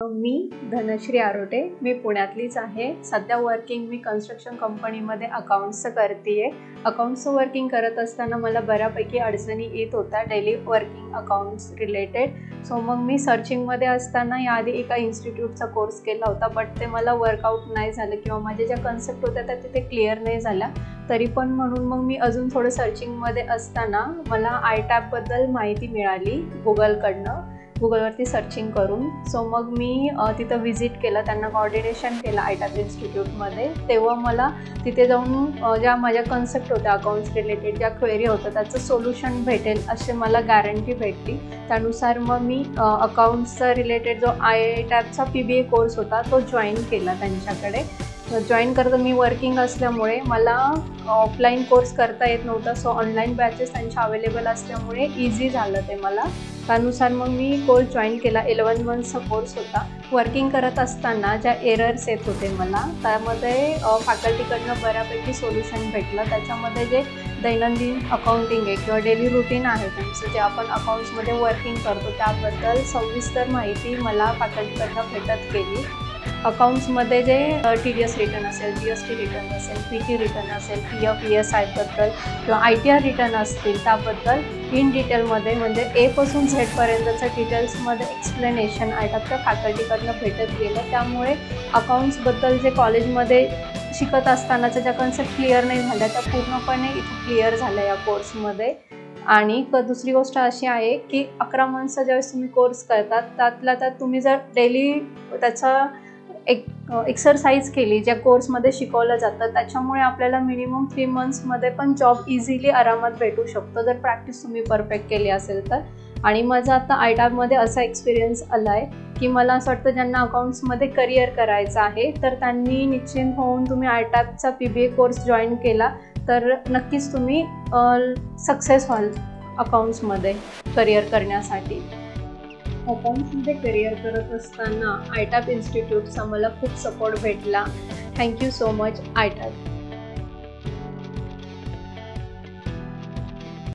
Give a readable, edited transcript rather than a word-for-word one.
मी धनश्री आरोटे, मी पुण्यातलीच आहे। सध्या वर्किंग मी कन्स्ट्रक्शन कंपनीमध्ये अकाउंट्सचं करते। अकाउंट्सचं वर्किंग करत असताना मला बऱ्यापैकी अडचणी येत होत्या daily working accounts related. So मग मी सर्चिंगमध्ये असताना याआधी एका इन्स्टिट्यूटचा कोर्स केला होता, बट ते मला वर्कआउट नाही झालं किंवा माझ्या ज्या कन्सेप्ट होत्या त्या तिथे क्लिअर नाही झाल्या। तरी पण म्हणून मग मी अजून थोडं सर्चिंगमध्ये असताना मला आयटॅबबद्दल माहिती मिळाली गुगलवरती सर्चिंग करून। सो मग मी तिथं व्हिजिट केलं, त्यांना कोऑर्डिनेशन केलं आयटॅब इन्स्टिट्यूटमध्ये। तेव्हा मला तिथे जाऊन ज्या माझ्या कन्सेप्ट होत्या अकाउंट्स रिलेटेड, ज्या क्वेरी होत्या त्याचं सोल्युशन भेटेल असे मला गॅरंटी भेटली। त्यानुसार मग मी अकाउंट्सचा रिलेटेड जो आयटॅबचा PBA कोर्स होता तो जॉईन केला त्यांच्याकडे। जॉईन करता मी वर्किंग असल्यामुळे मला ऑफलाईन कोर्स करता येत नव्हता, सो ऑनलाईन बॅचेस त्यांच्या अवेलेबल असल्यामुळे इझी झालं ते मला। त्यानुसार मग मी कोर्स जॉईन केला। 11 मंथ्सचा कोर्स होता। वर्किंग करत असताना ज्या एरर्स येत होते मला, त्यामध्ये फॅकल्टीकडनं बऱ्यापैकी सोल्युशन भेटलं। त्याच्यामध्ये जे दैनंदिन अकाउंटिंग आहे किंवा डेली रुटीन आहे त्यांचं, जे आपण अकाउंट्समध्ये वर्किंग करतो त्याबद्दल सविस्तर माहिती मला फॅकल्टीकडनं भेटत गेली। अकाउंट्समध्ये जे TDS रिटर्न असेल, GST रिटर्न असेल, PT रिटर्न असेल, PF ESI बद्दल किंवा ITR रिटर्न असतील त्याबद्दल इन डिटेलमध्ये म्हणजे A पासून Z पर्यंतचं डिटेल्समध्ये एक्सप्लेनेशन आयटॅबच्या फॅकल्टीकडनं भेटत गेलं। त्यामुळे अकाउंट्सबद्दल जे कॉलेजमध्ये शिकत असतानाच्या ज्या कन्सेप्ट क्लिअर नाही झाल्या त्या पूर्णपणे इथे क्लिअर झाल्या या कोर्समध्ये। आणि दुसरी गोष्ट अशी आहे की 11 मंथचा ज्यावेळेस तुम्ही कोर्स करतात त्यातल्या त्यात तुम्ही जर डेली त्याचा एक्सरसाइज केली, ज्या कोर्समध्ये शिकवलं जातं, त्याच्यामुळे आपल्याला मिनिमम 3 मंथ्समध्ये पण जॉब इझिली आरामात भेटू शकतो जर प्रॅक्टिस तुम्ही परफेक्ट केली असेल तर। आणि माझा आता आयटॅबमध्ये असा एक्सपिरियन्स आला आहे की मला असं वाटतं ज्यांना अकाउंट्समध्ये करिअर करायचं आहे तर त्यांनी निश्चिंत होऊन तुम्ही आयटॅबचा PBA कोर्स जॉईन केला तर नक्कीच तुम्ही सक्सेस व्हाल अकाउंट्समध्ये करिअर करण्यासाठी। अकाउंट्समध्ये करिअर करत असताना आयटॅब इन्स्टिट्यूटचा मला खूप सपोर्ट भेटला। Thank you so much आयटॅब।